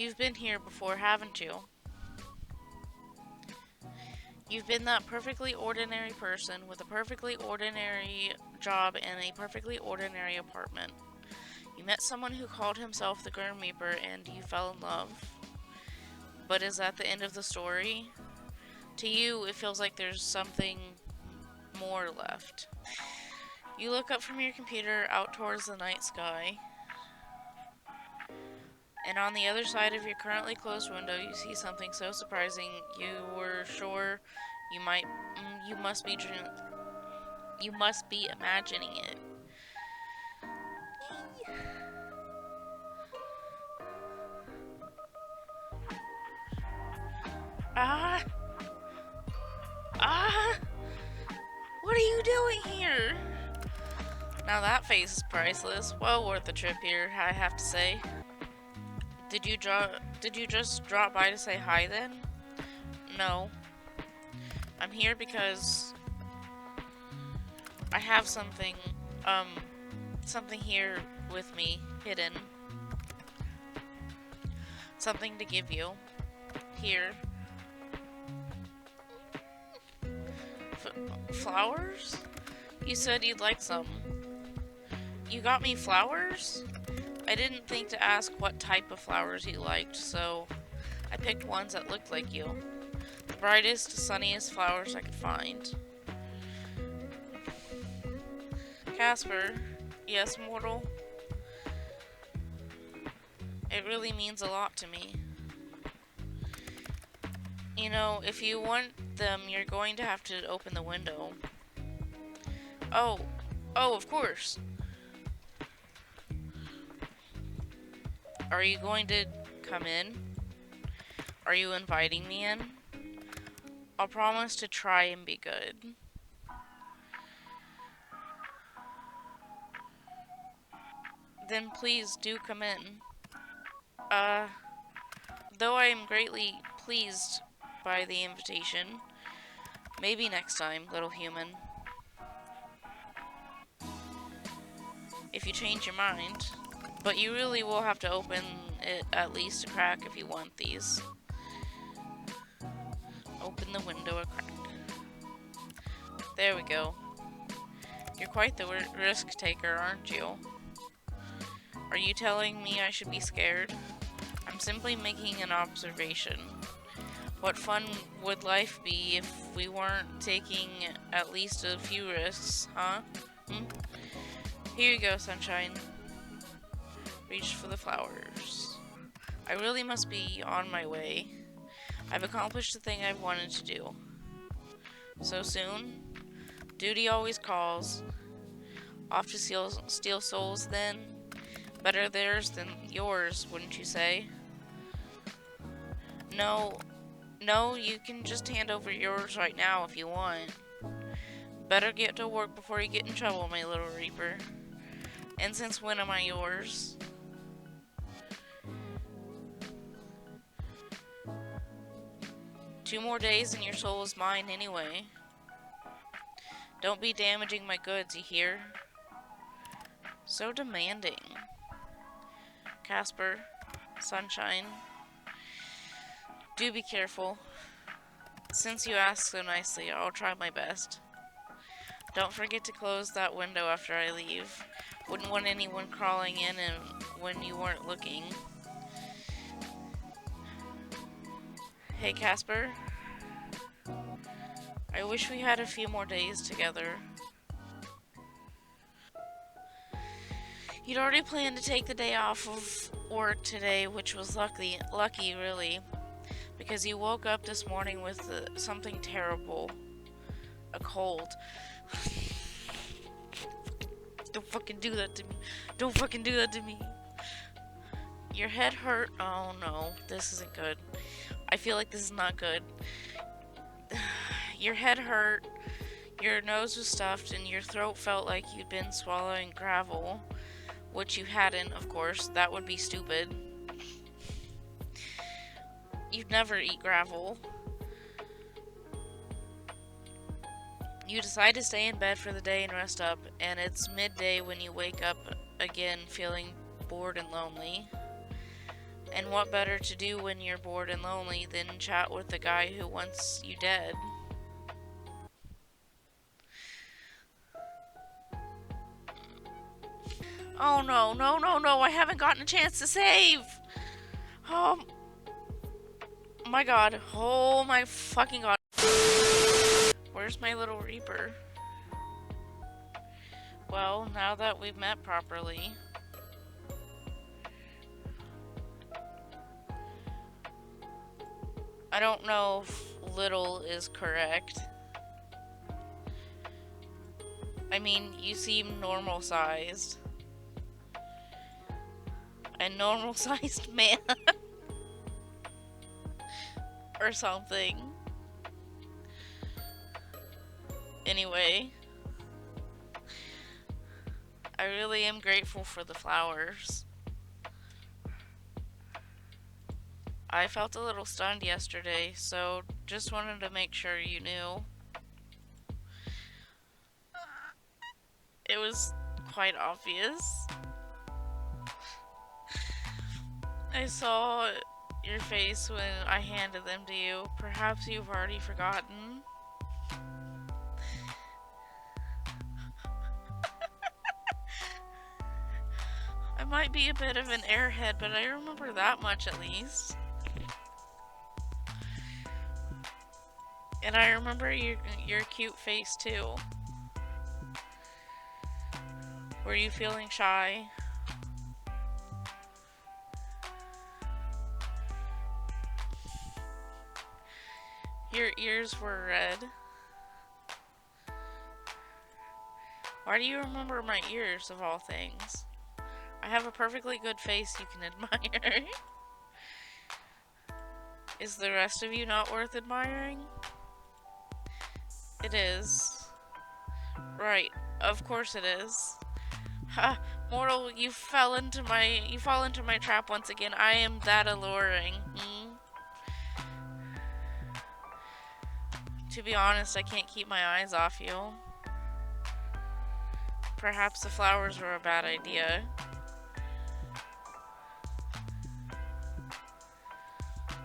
You've been here before, haven't you? You've been that perfectly ordinary person with a perfectly ordinary job and a perfectly ordinary apartment. You met someone who called himself the Grim Reaper and you fell in love. But is that the end of the story? To you, it feels like there's something more left. You look up from your computer out towards the night sky, and on the other side of your currently closed window, you see something so surprising you were sure you might, you must be you must be imagining it. Ah, ah! What are you doing here? Now that face is priceless. Well worth the trip here, I have to say. Did you just drop by to say hi then? No. I'm here because I have something, um, something here with me, hidden. Something to give you. Here. Flowers? You said you'd like some. You got me flowers? I didn't think to ask what type of flowers you liked, so I picked ones that looked like you. The brightest, sunniest flowers I could find. Casper, yes, mortal? It really means a lot to me. You know, if you want them, you're going to have to open the window. Oh, of course. Are you going to come in? Are you inviting me in? I'll promise to try and be good. Then please do come in. Uh, though I am greatly pleased by the invitation, maybe next time, little human. If you change your mind. But you really will have to open it at least a crack if you want these. Open the window a crack. There we go. You're quite the risk taker, aren't you? Are you telling me I should be scared? I'm simply making an observation. What fun would life be if we weren't taking at least a few risks, huh? Here you go, sunshine. Reach for the flowers. I really must be on my way. I've accomplished the thing I've wanted to do. So soon? Duty always calls. Off to steal souls then? Better theirs than yours, wouldn't you say? No, you can just hand over yours right now if you want. Better get to work before you get in trouble, my little Reaper. And since when am I yours? Two more days and your soul is mine anyway. Don't be damaging my goods, you hear? So demanding. Casper, sunshine, do be careful. Since you asked so nicely, I'll try my best. Don't forget to close that window after I leave. Wouldn't want anyone crawling in and when you weren't looking. Hey, Casper. I wish we had a few more days together. You'd already planned to take the day off of work today, which was lucky really, because you woke up this morning with something terrible. A cold. Don't fucking do that to me. Don't fucking do that to me. Your head hurt. Oh no, this isn't good. I feel like this is not good. Your head hurt, your nose was stuffed, and your throat felt like you'd been swallowing gravel. Which you hadn't, of course. That would be stupid. You'd never eat gravel. You decide to stay in bed for the day and rest up, and it's midday when you wake up again feeling bored and lonely. And what better to do when you're bored and lonely than chat with the guy who wants you dead? Oh no, no, no, no, I haven't gotten a chance to save! Oh my god, oh my fucking god. Where's my little Reaper? Well, now that we've met properly... I don't know if little is correct. I mean, you seem normal sized. A normal sized man. Or something. Anyway. I really am grateful for the flowers. I felt a little stunned yesterday, so just wanted to make sure you knew. It was quite obvious. I saw your face when I handed them to you. Perhaps you've already forgotten. I might be a bit of an airhead, but I remember that much at least. And I remember your cute face too. Were you feeling shy? Your ears were red. Why do you remember my ears of all things? I have a perfectly good face you can admire. Is the rest of you not worth admiring? It is. Right, of course it is. Ha, mortal, you fall into my trap once again. I am that alluring. To be honest, I can't keep my eyes off you. Perhaps the flowers were a bad idea.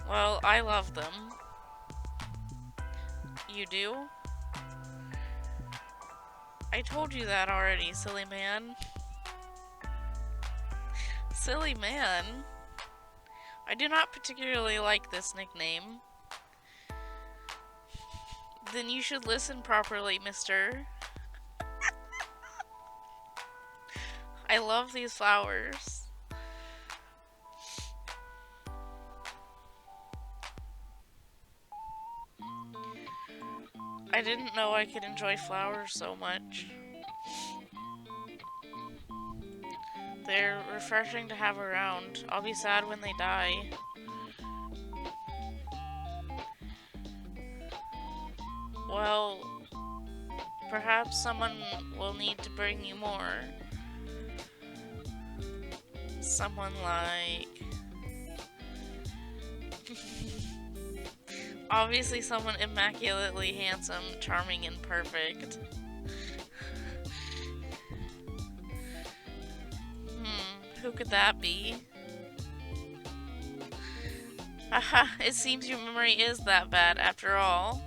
Well, I love them. You do? I told you that already, silly man. Silly man? I do not particularly like this nickname. Then you should listen properly, mister. I love these flowers. I didn't know I could enjoy flowers so much. They're refreshing to have around. I'll be sad when they die. Well, perhaps someone will need to bring you more. Someone like... Obviously someone immaculately handsome, charming, and perfect. Who could that be? Haha, it seems your memory is that bad after all.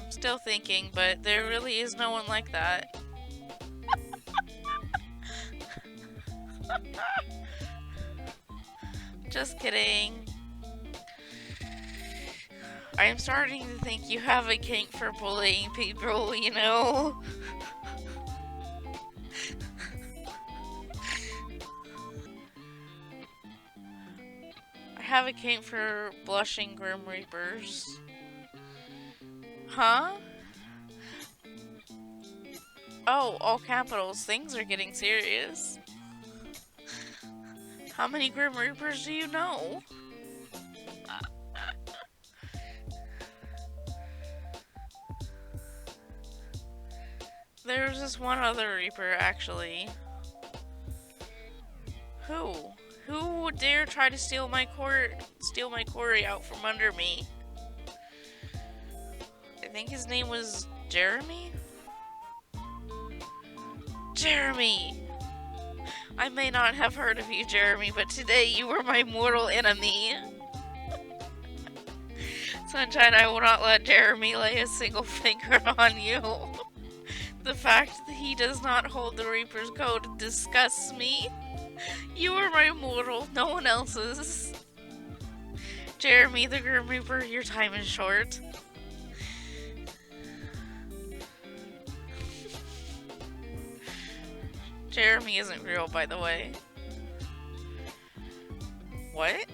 Still thinking, but there really is no one like that. Just kidding. I am starting to think you have a kink for bullying people, you know? I have a kink for blushing Grim Reapers. Huh? Oh, all capitals. Things are getting serious. How many Grim Reapers do you know? There's this one other Reaper, actually. Who? Who would dare try to steal my quarry out from under me? I think his name was Jeremy? Jeremy! I may not have heard of you, Jeremy, but today you were my mortal enemy. Sunshine, I will not let Jeremy lay a single finger on you. The fact that he does not hold the Reaper's code disgusts me. You are my mortal, no one else's. Jeremy the Grim Reaper, your time is short. Jeremy isn't real, by the way. What?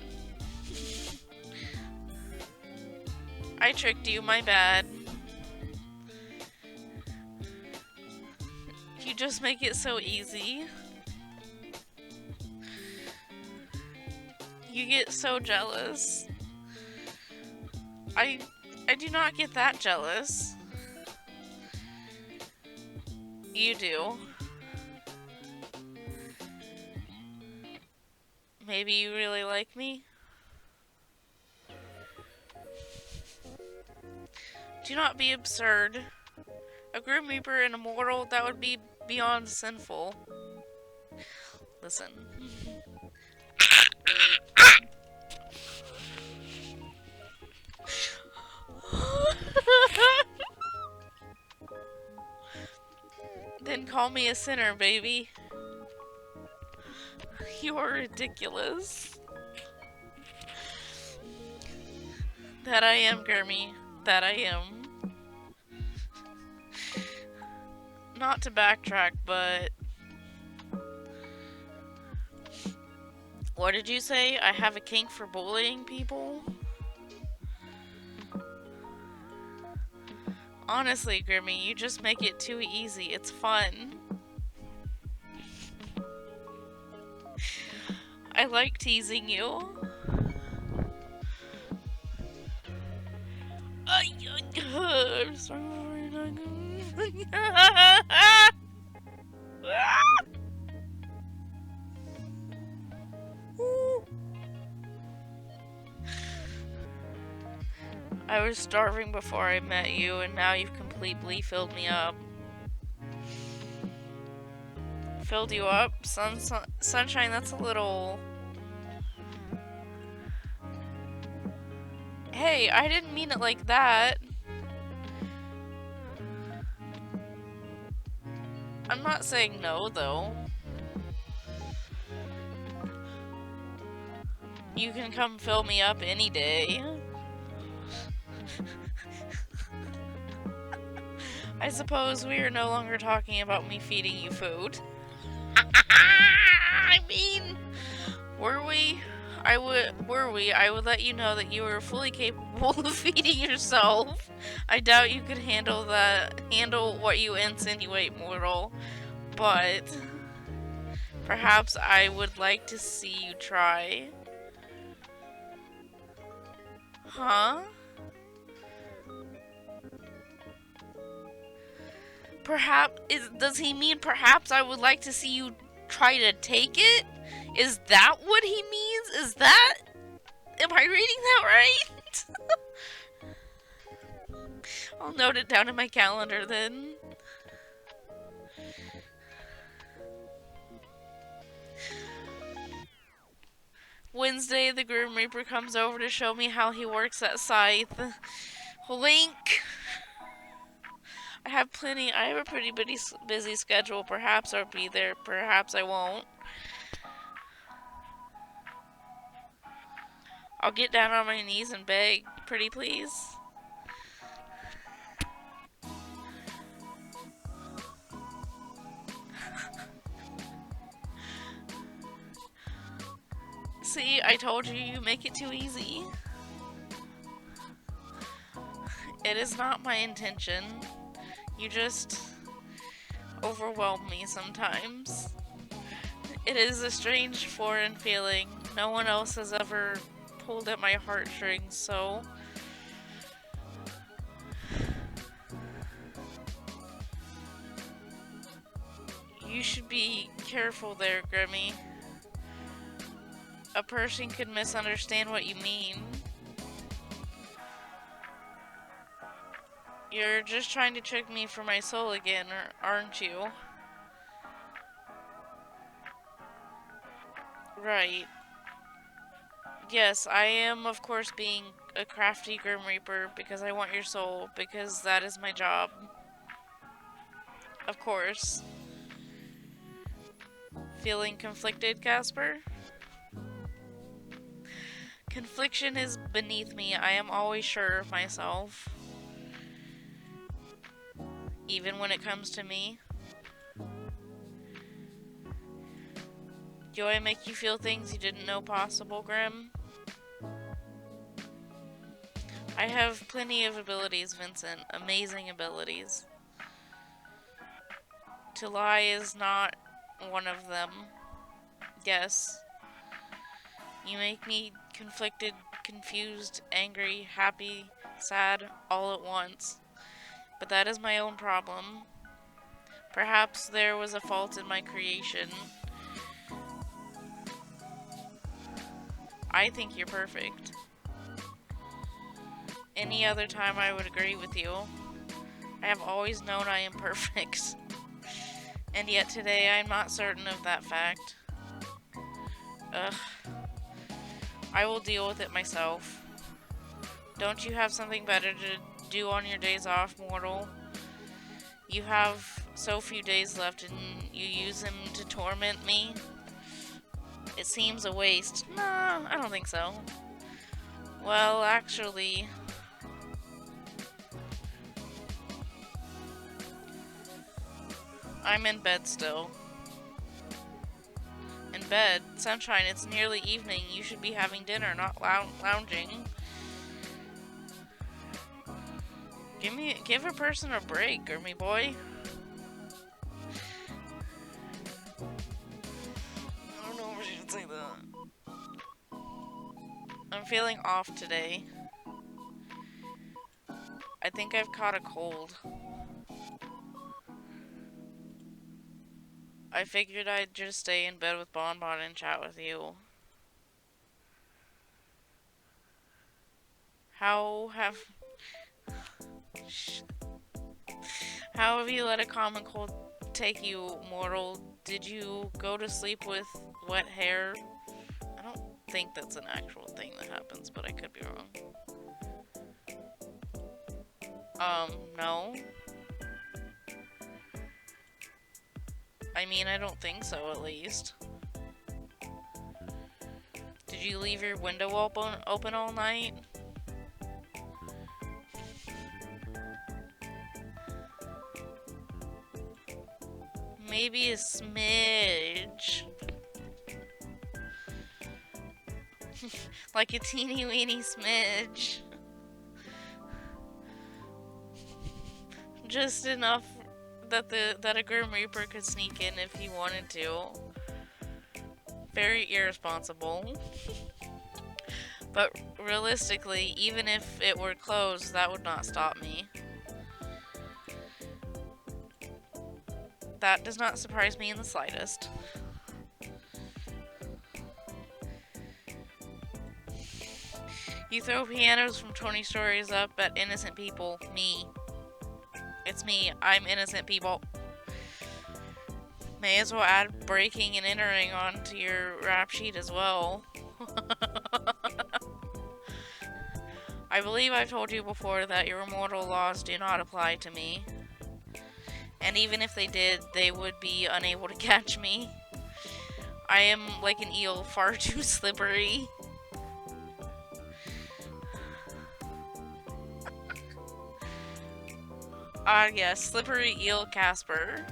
I tricked you, my bad. You just make it so easy. You get so jealous. I do not get that jealous. You do. Maybe you really like me? Do not be absurd. A Grim Reaper and a mortal, that would be beyond sinful. Listen. Then call me a sinner, baby. You are ridiculous. That I am, Gurmy. That I am. Not to backtrack, but... What did you say? I have a kink for bullying people? Honestly, Grimmy, you just make it too easy. It's fun. I like teasing you. I'm sorry. I was starving before I met you, and now you've completely filled me up. Filled you up? Sunshine, that's a little... Hey, I didn't mean it like that. I'm not saying no, though. You can come fill me up any day. I suppose we are no longer talking about me feeding you food. I mean, were we? I would let you know that you were fully capable of feeding yourself. I doubt you could handle what you insinuate, mortal. But perhaps I would like to see you try. Huh? Does he mean perhaps I would like to see you try to take it? Is that what he means? Am I reading that right? I'll note it down in my calendar then. Wednesday, the Grim Reaper comes over to show me how he works at Scythe. Link! I have a pretty busy schedule. Perhaps I'll be there, perhaps I won't. I'll get down on my knees and beg, pretty please. See, I told you, you make it too easy. It is not my intention. You just overwhelm me sometimes. It is a strange, foreign feeling. No one else has ever pulled at my heartstrings, so... You should be careful there, Grimmy. A person could misunderstand what you mean. You're just trying to trick me for my soul again, aren't you? Right. Yes, I am, of course, being a crafty Grim Reaper because I want your soul, because that is my job. Of course. Feeling conflicted, Casper? Confliction is beneath me. I am always sure of myself. Even when it comes to me. Do I make you feel things you didn't know possible, Grim? I have plenty of abilities, Vincent. Amazing abilities. To lie is not one of them. Yes. You make me conflicted, confused, angry, happy, sad, all at once. But that is my own problem. Perhaps there was a fault in my creation. I think you're perfect. Any other time I would agree with you. I have always known I am perfect. And yet today I'm not certain of that fact. Ugh. I will deal with it myself. Don't you have something better to do on your days off, mortal? You have so few days left and you use them to torment me? It seems a waste. No, I don't think so. Well, actually... I'm in bed still. In bed? Sunshine, it's nearly evening. You should be having dinner, not lounging. Give a person a break, Gurmy boy. I don't know if I should say that. I'm feeling off today. I think I've caught a cold. I figured I'd just stay in bed with Bonbon and chat with you. How have you let a common cold take you, mortal? Did you go to sleep with wet hair? I don't think that's an actual thing that happens, but I could be wrong. No. I mean, I don't think so, at least. Did you leave your window open all night? Maybe a smidge. Like a teeny weeny smidge. Just enough that a Grim Reaper could sneak in if he wanted to. Very irresponsible. But realistically, even if it were closed, that would not stop me. That does not surprise me in the slightest. You throw pianos from 20 stories up at innocent people. Me. It's me. I'm innocent people. May as well add breaking and entering onto your rap sheet as well. I believe I've told you before that your immortal laws do not apply to me. And even if they did, they would be unable to catch me. I am like an eel, far too slippery. Yes, slippery eel Casper.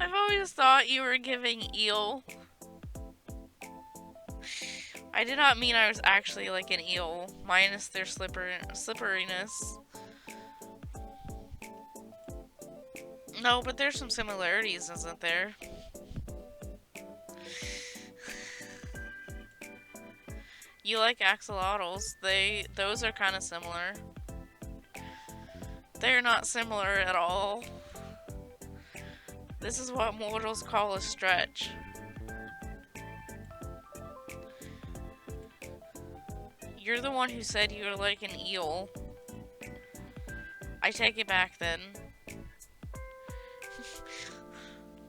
I've always thought you were giving eel. I did not mean I was actually like an eel, minus their slipperiness. No, but there's some similarities, isn't there? You like axolotls. Those are kind of similar. They're not similar at all. This is what mortals call a stretch. You're the one who said you were like an eel. I take it back then.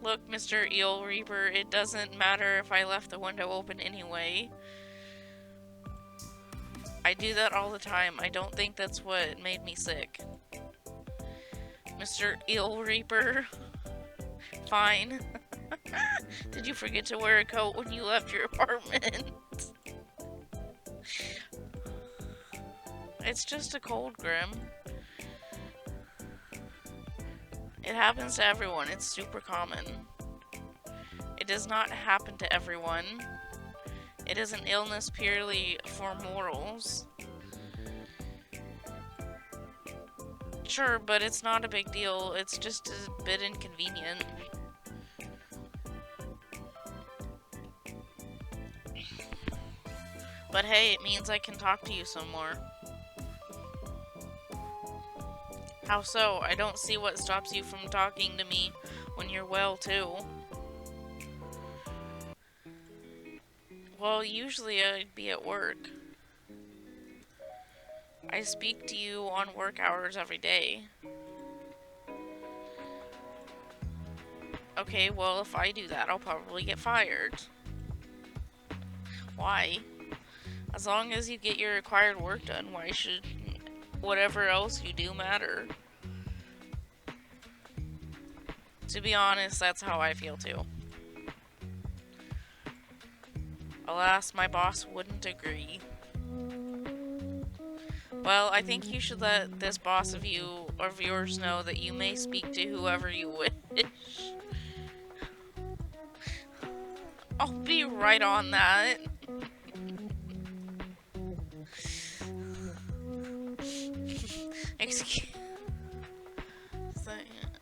Look, Mr. Eel Reaper, it doesn't matter if I left the window open anyway. I do that all the time. I don't think that's what made me sick. Mr. Eel Reaper. Fine. Did you forget to wear a coat when you left your apartment? It's just a cold, Grim. It happens to everyone. It's super common. It does not happen to everyone. It is an illness purely for mortals. Sure, but it's not a big deal. It's just a bit inconvenient. But hey, it means I can talk to you some more. How so? I don't see what stops you from talking to me when you're well, too. Well, usually I'd be at work. I speak to you on work hours every day. Okay, well, if I do that, I'll probably get fired. Why? As long as you get your required work done, why should whatever else you do matter? To be honest, that's how I feel too. Alas, my boss wouldn't agree. Well, I think you should let this boss of yours know that you may speak to whoever you wish. I'll be right on that.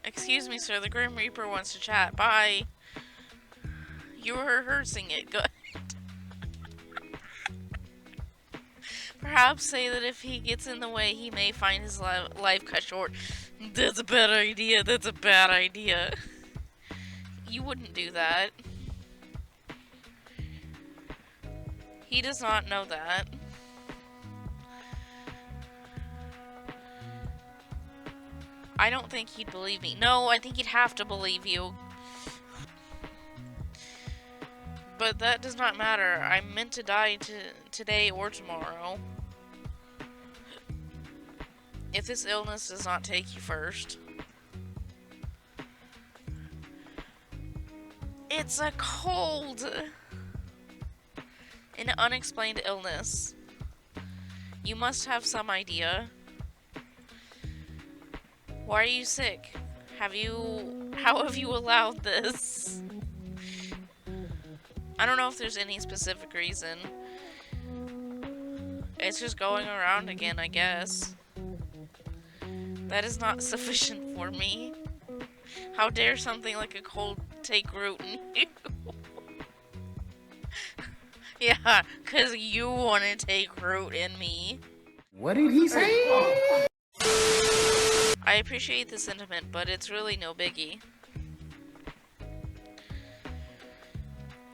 Excuse me, sir. The Grim Reaper wants to chat. Bye. You were rehearsing it. Good. Perhaps say that if he gets in the way, he may find his life cut short. That's a bad idea. That's a bad idea. You wouldn't do that. He does not know that. I don't think he'd believe me. No, I think he'd have to believe you. But that does not matter. I'm meant to die today or tomorrow. If this illness does not take you first. It's a cold. An unexplained illness. You must have some idea. Why are you sick? How have you allowed this? I don't know if there's any specific reason. It's just going around again, I guess. That is not sufficient for me. How dare something like a cold take root in you? Yeah, 'cause you want to take root in me. What did he say? I appreciate the sentiment, but it's really no biggie.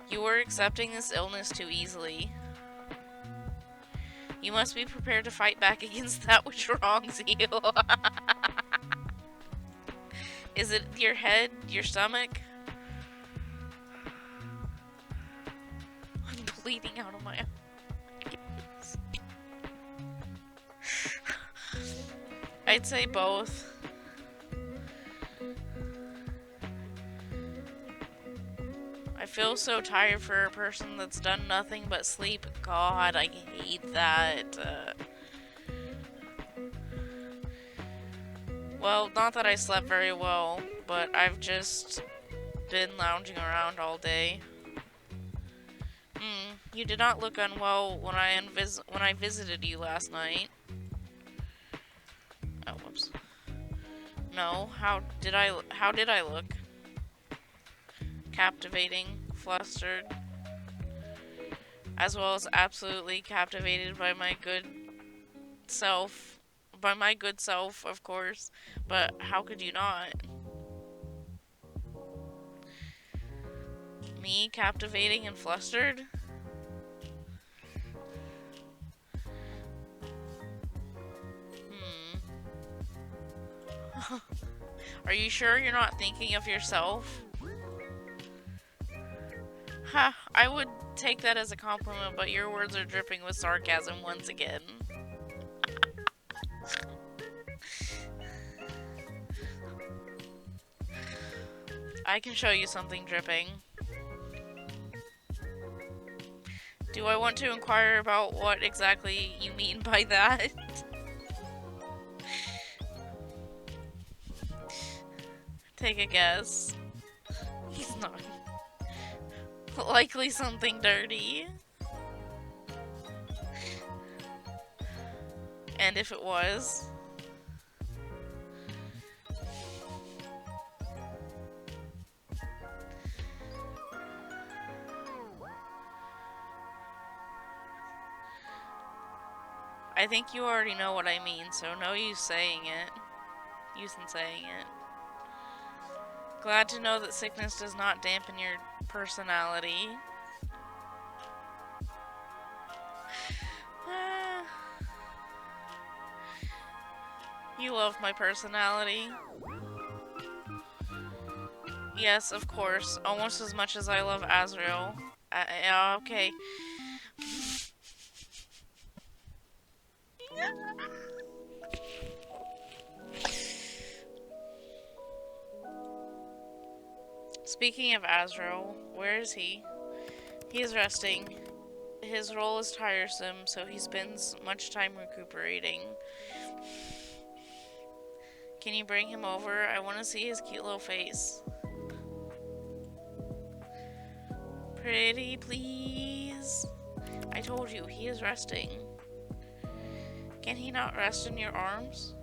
You are accepting this illness too easily. You must be prepared to fight back against that which wrongs you. Is it your head, your stomach? I'm bleeding out of my eyes. I'd say both. I feel so tired for a person that's done nothing but sleep. God, I hate that. Well, not that I slept very well, but I've just been lounging around all day. You did not look unwell when I visited you last night. Oh, whoops. No, how did I look? Captivating, flustered, as well as absolutely captivated by my good self. By my good self, of course. But how could you not? Me captivating and flustered? Are you sure you're not thinking of yourself? Ha, I would take that as a compliment, but your words are dripping with sarcasm once again. I can show you something dripping. Do I want to inquire about what exactly you mean by that? Take a guess. He's not. Likely something dirty. And if it was... I think you already know what I mean, so no use saying it. Use in saying it. Glad to know that sickness does not dampen your personality. You love my personality. Yes, of course. Almost as much as I love Azrael. Yeah, okay. Speaking of Azrael, where is he? He is resting. His role is tiresome, so he spends much time recuperating. Can you bring him over? I want to see his cute little face. Pretty, please. I told you, he is resting. Can he not rest in your arms?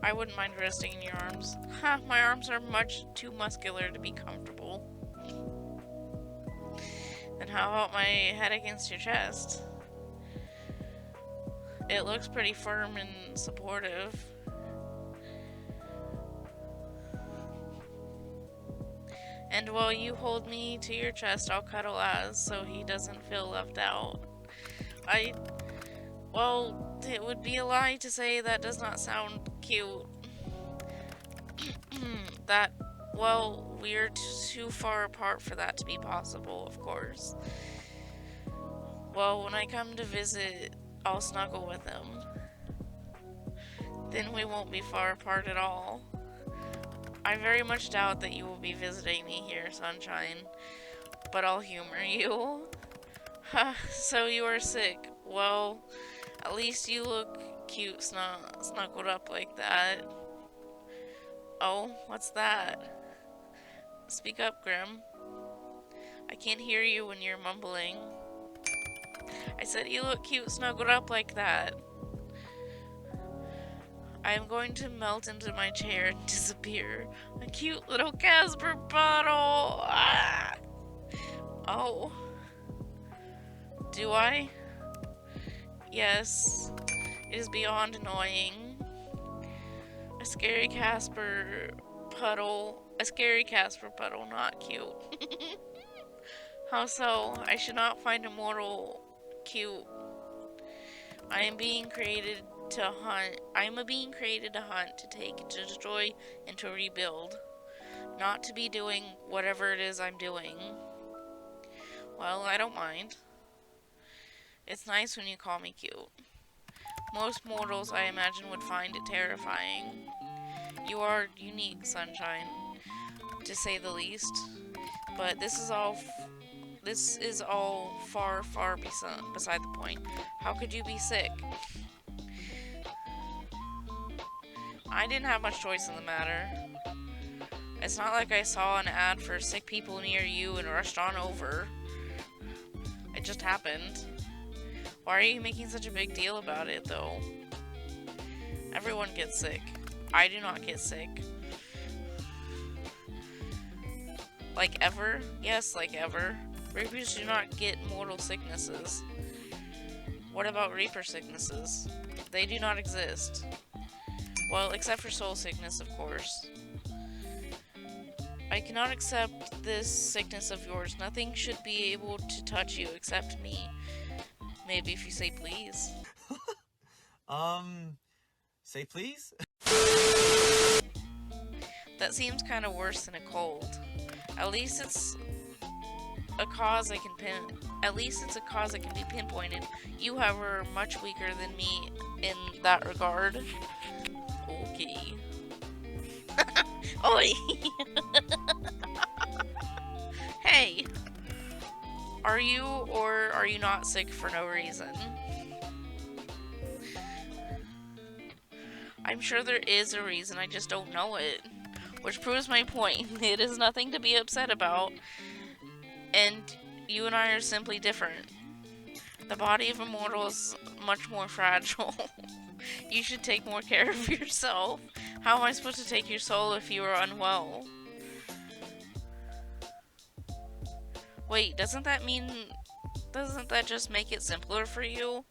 I wouldn't mind resting in your arms. Ha, my arms are much too muscular to be comfortable. Then how about my head against your chest? It looks pretty firm and supportive. And while you hold me to your chest, I'll cuddle Az so he doesn't feel left out. Well, it would be a lie to say that does not sound cute. Well, we're too far apart for that to be possible, of course. Well, when I come to visit, I'll snuggle with him. Then we won't be far apart at all. I very much doubt that you will be visiting me here, Sunshine, but I'll humor you. So you are sick. Well, at least you look cute snuggled up like that. Oh, what's that? Speak up, Grim. I can't hear you when you're mumbling. I said you look cute snuggled up like that. I am going to melt into my chair and disappear. A cute little Casper bottle. Ah! Oh. Do I? Yes. It is beyond annoying. A scary Casper puddle. A scary Casper puddle, not cute. How so? I should not find a mortal cute. I am a being created to hunt, to take, to destroy, and to rebuild. Not to be doing whatever it is I'm doing. Well, I don't mind. It's nice when you call me cute. Most mortals, I imagine, would find it terrifying. You are unique, Sunshine, to say the least. But this is all far, far beside the point. How could you be sick? I didn't have much choice in the matter. It's not like I saw an ad for sick people near you and rushed on over. It just happened. Why are you making such a big deal about it, though? Everyone gets sick. I do not get sick. Like ever? Yes, like ever. Reapers do not get mortal sicknesses. What about Reaper sicknesses? They do not exist. Well, except for soul sickness, of course. I cannot accept this sickness of yours. Nothing should be able to touch you except me. Maybe if you say please. Say please? That seems kind of worse than a cold. At least it's a cause I can pin. At least it's a cause that can be pinpointed. You, however, are much weaker than me in that regard. Okay. Oi! Hey! Are you or are you not sick for no reason? I'm sure there is a reason, I just don't know it. Which proves my point. It is nothing to be upset about. And you and I are simply different. The body of a mortal is much more fragile. You should take more care of yourself. How am I supposed to take your soul if you are unwell? Wait, doesn't that just make it simpler for you?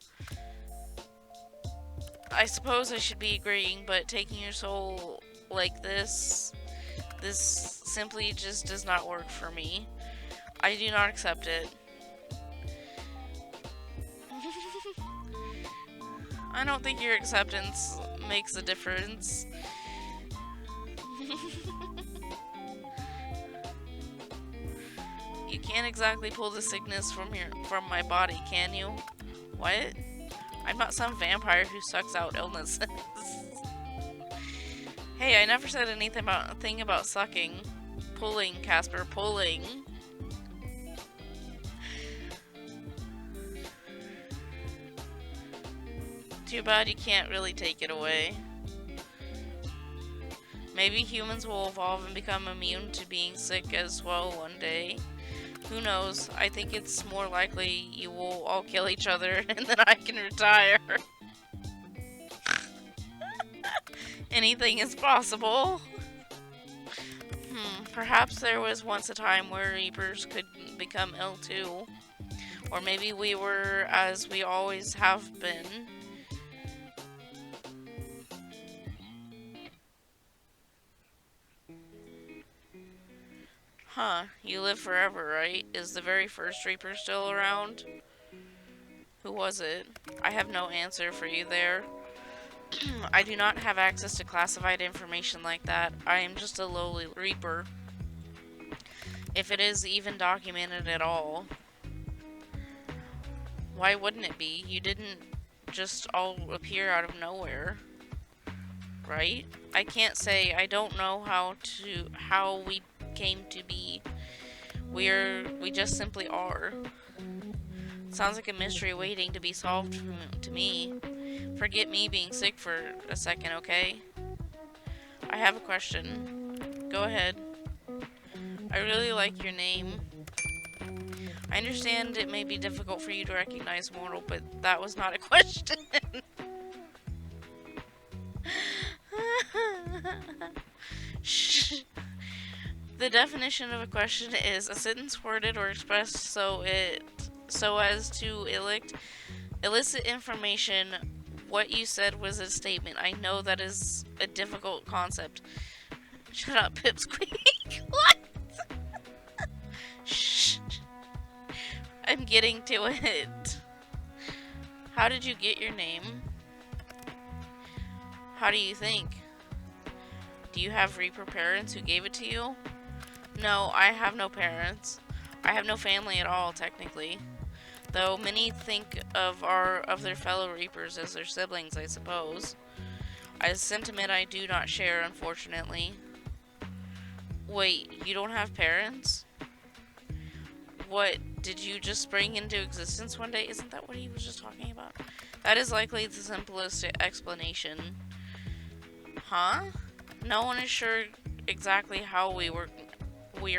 I suppose I should be agreeing, but taking your soul like this simply just does not work for me. I do not accept it. I don't think your acceptance makes a difference. You can't exactly pull the sickness from my body, can you? What? I'm not some vampire who sucks out illnesses. Hey, I never said anything about sucking. Pulling, Casper, pulling. Too bad you can't really take it away. Maybe humans will evolve and become immune to being sick as well one day. Who knows? I think it's more likely you will all kill each other and then I can retire. Anything is possible. Perhaps there was once a time where Reapers could become ill too. Or maybe we were as we always have been. Huh, you live forever, right? Is the very first Reaper still around? Who was it? I have no answer for you there. I do not have access to classified information like that. I am just a lowly Reaper. If it is even documented at all. Why wouldn't it be? You didn't just all appear out of nowhere. Right? I can't say. I don't know how we came to be. We just simply are. Sounds like a mystery waiting to be solved to me. Forget me being sick for a second, okay? I have a question. Go ahead. I really like your name. I understand it may be difficult for you to recognize mortal, but that was not a question. Shh. The definition of a question is a sentence worded or expressed so as to elicit information. What you said was a statement. I know that is a difficult concept. Shut up, Pipsqueak. What? Shh. I'm getting to it. How did you get your name? How do you think? Do you have Reaper parents who gave it to you? No, I have no parents. I have no family at all, technically. Though many think of their fellow Reapers as their siblings, I suppose. A sentiment I do not share, unfortunately. Wait, you don't have parents? What, did you just spring into existence one day? Isn't that what he was just talking about? That is likely the simplest explanation. Huh? No one is sure exactly how we are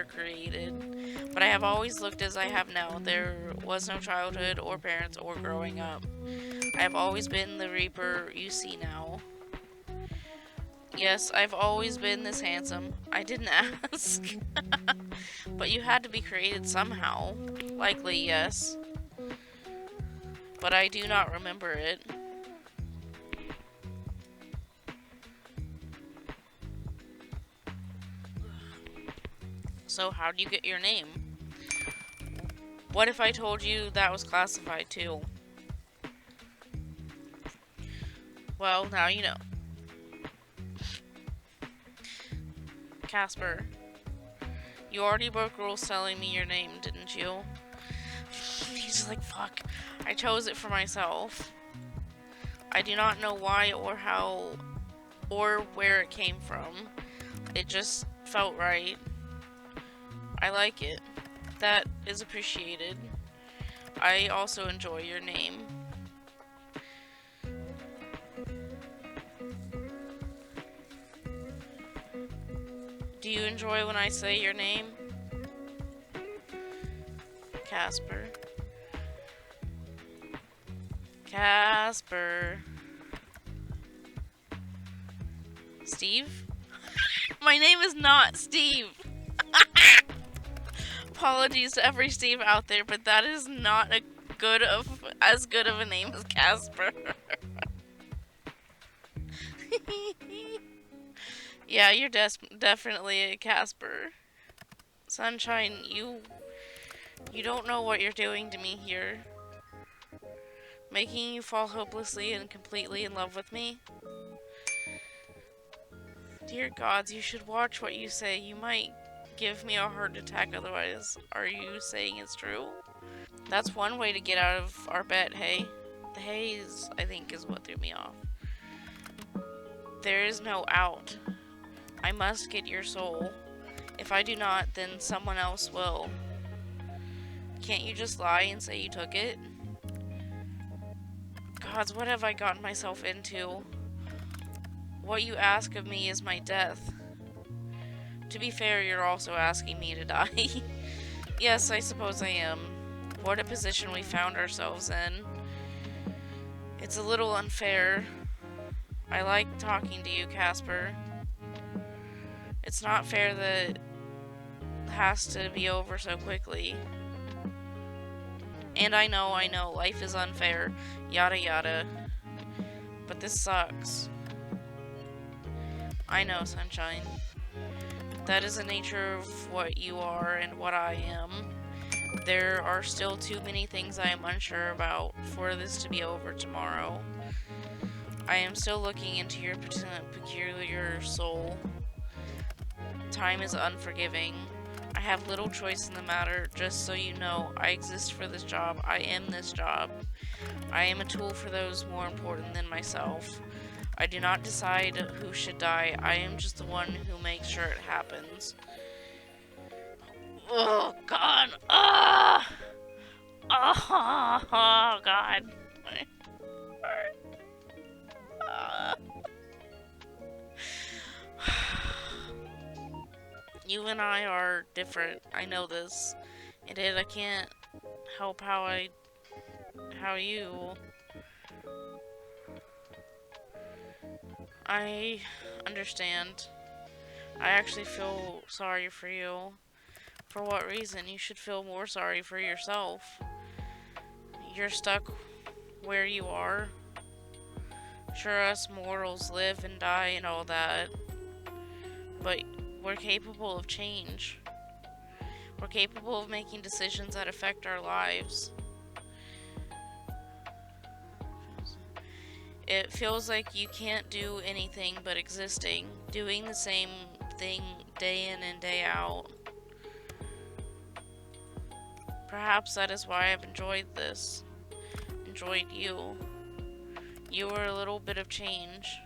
created, but I have always looked as I have now. There was no childhood or parents or growing up. I have always been the Reaper you see now. Yes, I've always been this handsome. I didn't ask. But you had to be created somehow. Likely, yes. But I do not remember it. So how'd you get your name? What if I told you that was classified too? Well, now you know. Casper, you already broke rules telling me your name, didn't you? He's like, fuck. I chose it for myself. I do not know why or how or where it came from. It just felt right. I like it. That is appreciated. I also enjoy your name. Do you enjoy when I say your name? Casper. Casper. Steve? My name is not Steve. Apologies to every Steve out there, but that is not as good of a name as Casper. Yeah, you're definitely a Casper. Sunshine, you don't know what you're doing to me here. Making you fall hopelessly and completely in love with me? Dear gods, you should watch what you say. You might give me a heart attack otherwise. Are you saying it's true? That's one way to get out of our bet, hey? The haze, I think, is what threw me off. There is no out. I must get your soul. If I do not, then someone else will. Can't you just lie and say you took it? Gods, what have I gotten myself into? What you ask of me is my death. To be fair, you're also asking me to die. Yes, I suppose I am. What a position we found ourselves in. It's a little unfair. I like talking to you, Casper. It's not fair that it has to be over so quickly. And I know, life is unfair, yada yada. But this sucks. I know, Sunshine. That is the nature of what you are and what I am. There are still too many things I am unsure about for this to be over tomorrow. I am still looking into your peculiar soul. Time is unforgiving. I have little choice in the matter, just so you know. I exist for this job. I am this job. I am a tool for those more important than myself. I do not decide who should die. I am just the one who makes sure it happens. Oh, God. Ah! Oh, God. You and I are different. I know this. And I can't help how you... I understand. I actually feel sorry for you. For what reason? You should feel more sorry for yourself. You're stuck where you are. Sure, us mortals live and die and all that. But we're capable of change. We're capable of making decisions that affect our lives. It feels like you can't do anything but existing, doing the same thing day in and day out. Perhaps that is why I've enjoyed this. Enjoyed you. You were a little bit of change.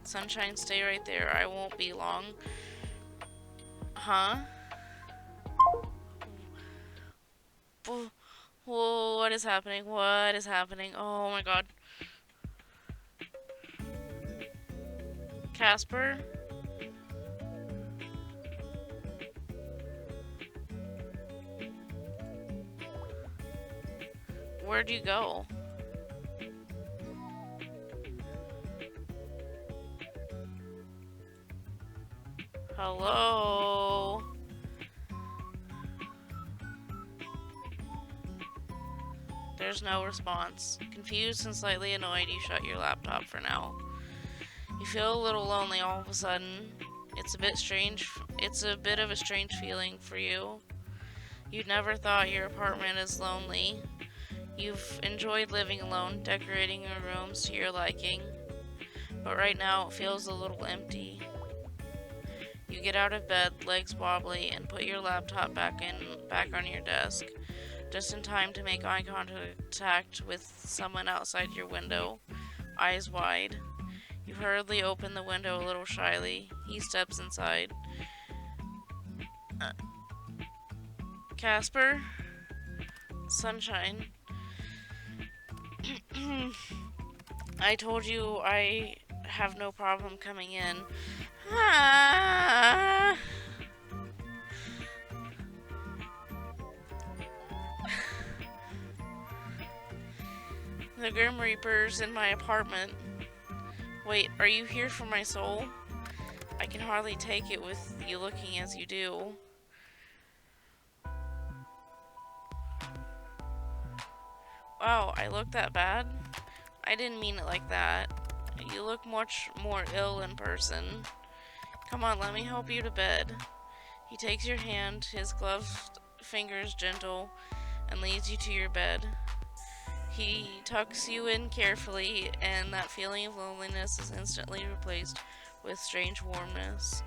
Sunshine, stay right there. I won't be long. Huh? Whoa, what is happening? What is happening? Oh my god. Casper? Where'd you go? Hello? There's no response. Confused and slightly annoyed, you shut your laptop for now. You feel a little lonely all of a sudden. It's a bit strange. It's a bit of a strange feeling for you. You'd never thought your apartment is lonely. You've enjoyed living alone, decorating your rooms to your liking. But right now it feels a little empty. You get out of bed, legs wobbly, and put your laptop back on your desk, just in time to make eye contact with someone outside your window, eyes wide. You hurriedly open the window a little shyly. He steps inside. Casper? Sunshine. I told you I have no problem coming in. Ah. The Grim Reaper's in my apartment. Wait, are you here for my soul? I can hardly take it with you looking as you do. Wow, I look that bad? I didn't mean it like that. You look much more ill in person. Come on, let me help you to bed. He takes your hand, his gloved fingers gentle, and leads you to your bed. He tucks you in carefully, and that feeling of loneliness is instantly replaced with strange warmness.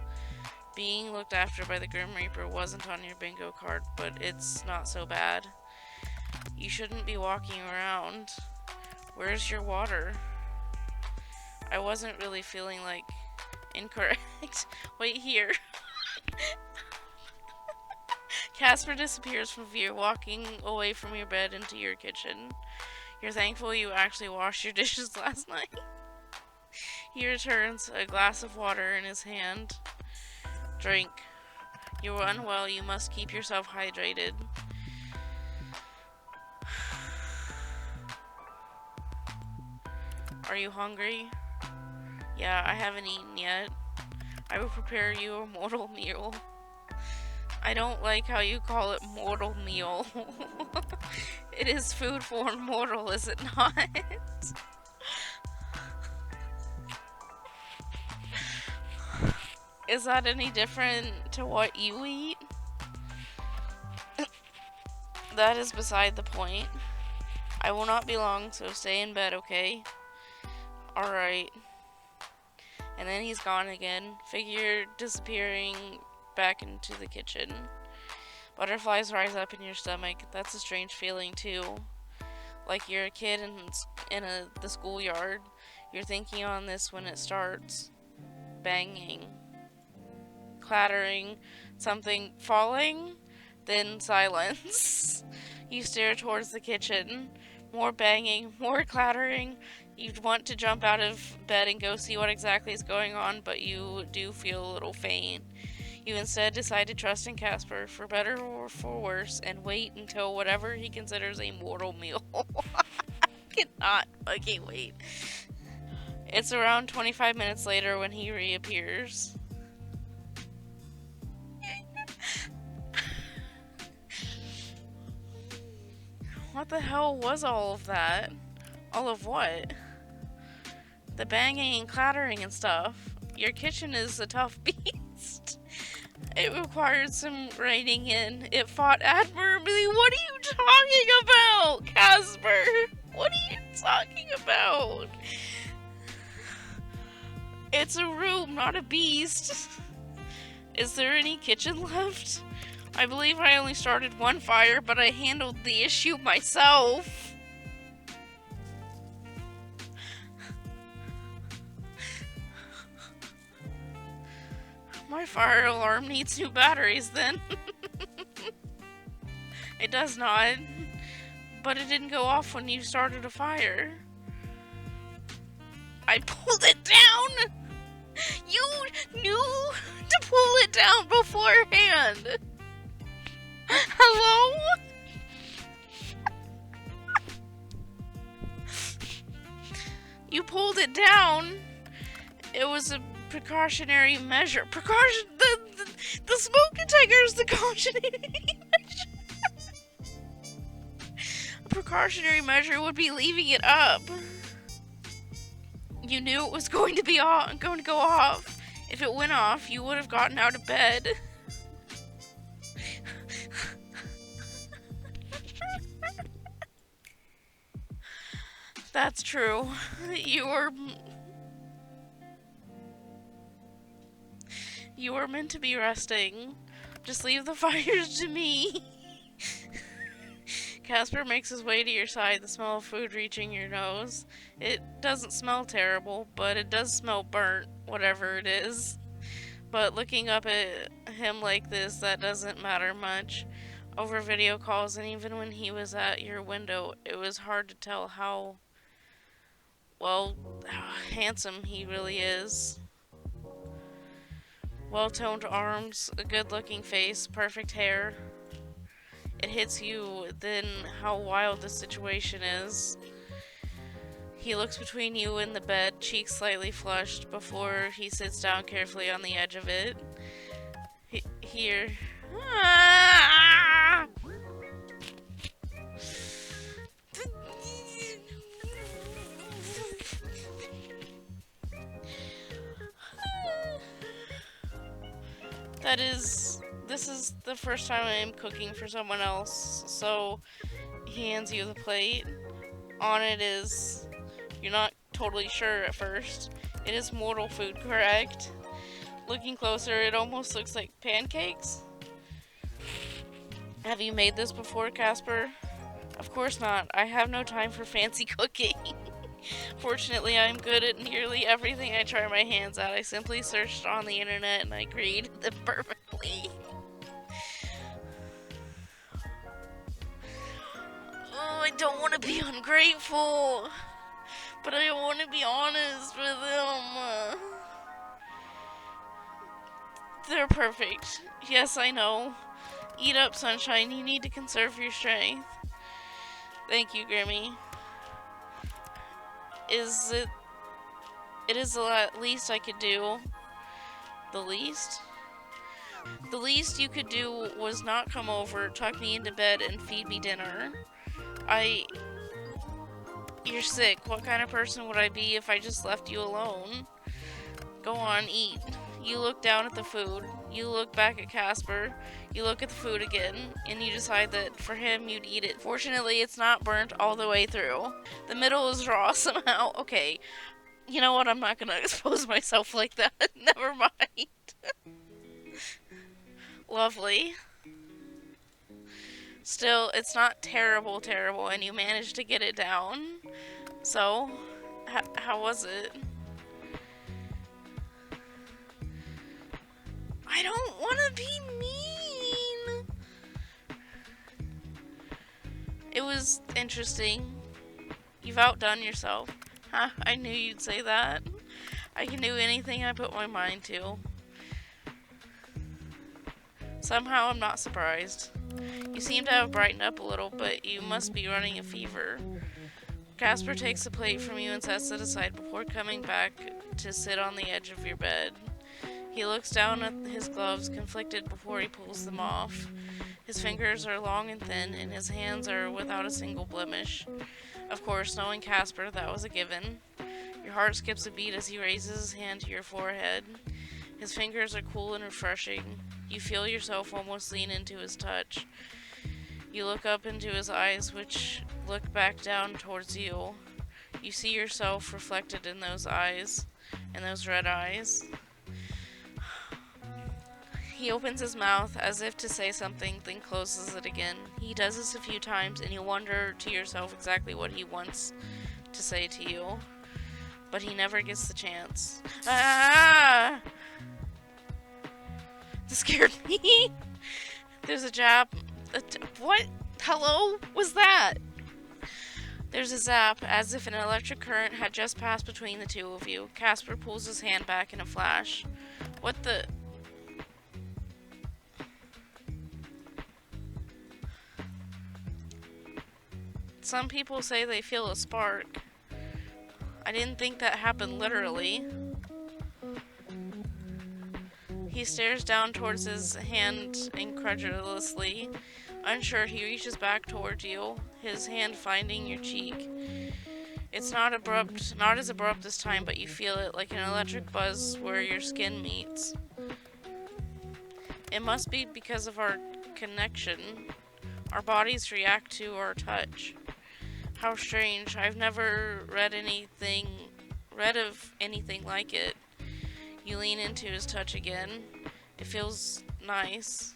Being looked after by the Grim Reaper wasn't on your bingo card, but it's not so bad. You shouldn't be walking around. Where's your water? I wasn't really feeling like incorrect. Wait here. Casper disappears from view, walking away from your bed into your kitchen. You're thankful you actually washed your dishes last night. He returns, a glass of water in his hand. Drink. You're unwell, you must keep yourself hydrated. Are you hungry? Yeah, I haven't eaten yet. I will prepare you a mortal meal. I don't like how you call it mortal meal. It is food for mortal, is it not? Is that any different to what you eat? That is beside the point. I will not be long, so stay in bed, okay? Alright. And then he's gone again, figure disappearing back into the kitchen. Butterflies rise up in your stomach. That's a strange feeling too. Like you're a kid in the schoolyard. You're thinking on this when it starts. Banging. Clattering. Something falling. Then silence. You stare towards the kitchen. More banging. More clattering. You'd want to jump out of bed and go see what exactly is going on, but you do feel a little faint. You instead decide to trust in Casper, for better or for worse, and wait until whatever he considers a mortal meal. I cannot fucking wait. It's around 25 minutes later when he reappears. What the hell was all of that? All of what? The banging and clattering and stuff. Your kitchen is a tough beast. It required some reining in. It fought admirably. What are you talking about, Casper? What are you talking about? It's a room, not a beast. Is there any kitchen left? I believe I only started one fire, but I handled the issue myself. My fire alarm needs new batteries then. It does not. But it didn't go off when you started a fire. I pulled it down! You knew to pull it down beforehand! Hello? You pulled it down. It was a precautionary measure. The smoke detector is the cautionary measure. A precautionary measure would be leaving it up. You knew it was going to go off. If it went off, you would have gotten out of bed. That's true. You You were meant to be resting. Just leave the fires to me. Casper makes his way to your side, the smell of food reaching your nose. It doesn't smell terrible, but it does smell burnt, whatever it is. But looking up at him like this, that doesn't matter much. Over video calls, and even when he was at your window, it was hard to tell how, well, how handsome he really is. Well-toned arms, a good-looking face, perfect hair. It hits you then how wild the situation is. He looks between you and the bed, cheeks slightly flushed, before he sits down carefully on the edge of it. Here. Ah! This is the first time I am cooking for someone else, so he hands you the plate. On it is, you're not totally sure at first, it is mortal food, correct? Looking closer, it almost looks like pancakes. Have you made this before, Casper? Of course not. I have no time for fancy cooking. Fortunately, I'm good at nearly everything I try my hands at. I simply searched on the internet and I created them perfectly. Oh, I don't want to be ungrateful, but I want to be honest with them. They're perfect. Yes, I know. Eat up, sunshine. You need to conserve your strength. Thank you, Grimmy. It is the least I could do. The least? The least you could do was not come over, tuck me into bed, and feed me dinner. You're sick. What kind of person would I be if I just left you alone? Go on, eat. You look down at the food. You look back at Casper. You look at the food again, and you decide that for him, you'd eat it. Fortunately, it's not burnt all the way through. The middle is raw somehow. Okay, you know what? I'm not gonna expose myself like that. Never mind. Lovely. Still, it's not terrible, and you managed to get it down. So, how was it? I don't want to be mean. It was interesting. You've outdone yourself. Huh? I knew you'd say that. I can do anything I put my mind to. Somehow I'm not surprised. You seem to have brightened up a little, but you must be running a fever. Casper takes the plate from you and sets it aside before coming back to sit on the edge of your bed. He looks down at his gloves, conflicted before he pulls them off. His fingers are long and thin, and his hands are without a single blemish. Of course, knowing Casper, that was a given. Your heart skips a beat as he raises his hand to your forehead. His fingers are cool and refreshing. You feel yourself almost lean into his touch. You look up into his eyes, which look back down towards you. You see yourself reflected in those eyes, in those red eyes. He opens his mouth as if to say something, then closes it again. He does this a few times, and you wonder to yourself exactly what he wants to say to you. But he never gets the chance. Ah! This scared me. There's a jab. What? Hello? Was that? There's a zap, as if an electric current had just passed between the two of you. Casper pulls his hand back in a flash. What the... Some people say they feel a spark. I didn't think that happened literally. He stares down towards his hand incredulously. Unsure, he reaches back towards you, his hand finding your cheek. It's not as abrupt this time, but you feel it like an electric buzz where your skin meets. It must be because of our connection. Our bodies react to our touch. How strange. I've never read of anything like it. You lean into his touch again. It feels nice.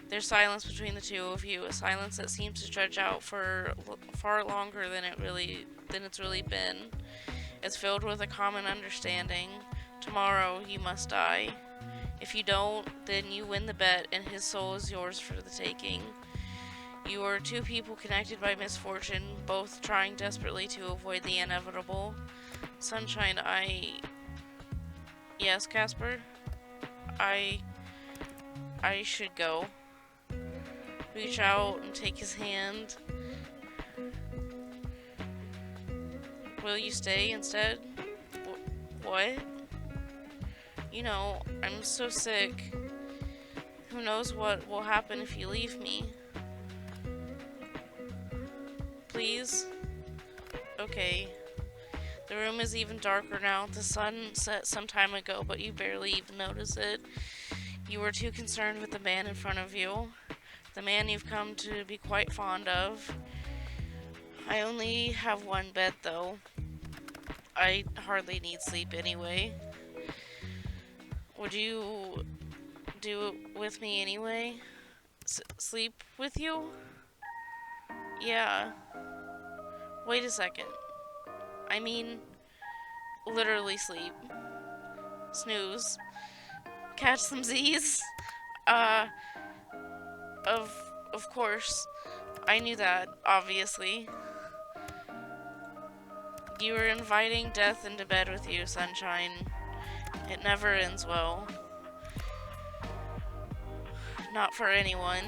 There's silence between the two of you, a silence that seems to stretch out for far longer than it's really been. It's filled with a common understanding. Tomorrow you must die. If you don't, then you win the bet and his soul is yours for the taking. You are two people connected by misfortune, both trying desperately to avoid the inevitable. Sunshine, Yes, Casper? I... I should go. Reach out and take his hand. Will you stay instead? What? You know, I'm so sick. Who knows what will happen if you leave me? Please? Okay. The room is even darker now. The sun set some time ago, but you barely even notice it. You were too concerned with the man in front of you. The man you've come to be quite fond of. I only have one bed, though. I hardly need sleep anyway. Would you do it with me anyway? Sleep with you? Yeah. Wait a second. I mean, literally sleep. Snooze. Catch some Z's. Uh, of course. I knew that, obviously. You were inviting death into bed with you, Sunshine. It never ends well. Not for anyone.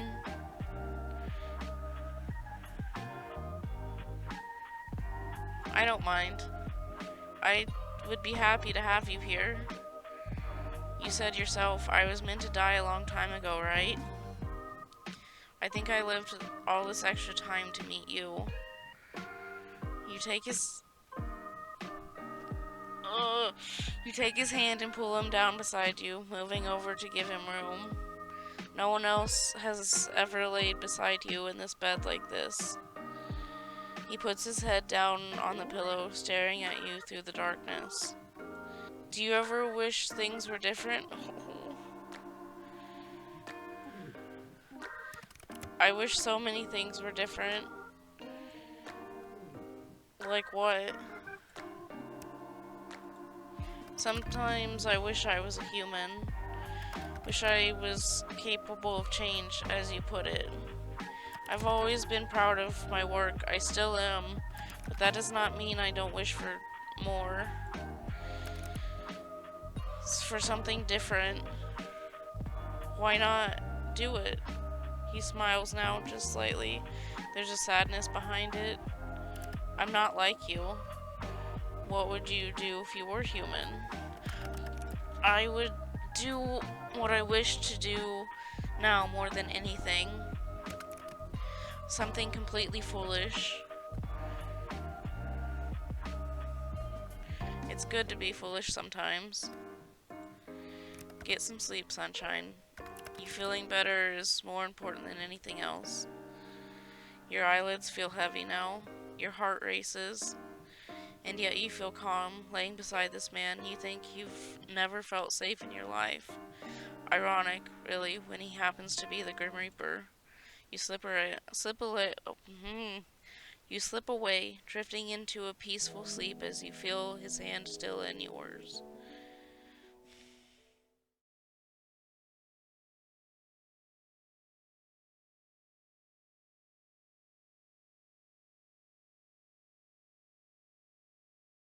I don't mind. I would be happy to have you here. You said yourself I was meant to die a long time ago, right? I think I lived all this extra time to meet you. You take his hand and pull him down beside you, moving over to give him room. No one else has ever laid beside you in this bed like this. He puts his head down on the pillow, staring at you through the darkness. Do you ever wish things were different? I wish so many things were different. Like what? Sometimes I wish I was a human. Wish I was capable of change, as you put it. I've always been proud of my work. I still am. But that does not mean I don't wish for more. For something different. Why not do it? He smiles now, just slightly. There's a sadness behind it. I'm not like you. What would you do if you were human? I would do what I wish to do now more than anything. Something completely foolish. It's good to be foolish sometimes. Get some sleep, Sunshine. You feeling better is more important than anything else. Your eyelids feel heavy now. Your heart races. And yet you feel calm, laying beside this man you think you've never felt safe in your life. Ironic, really, when he happens to be the Grim Reaper. You slip away, drifting into a peaceful sleep as you feel his hand still in yours.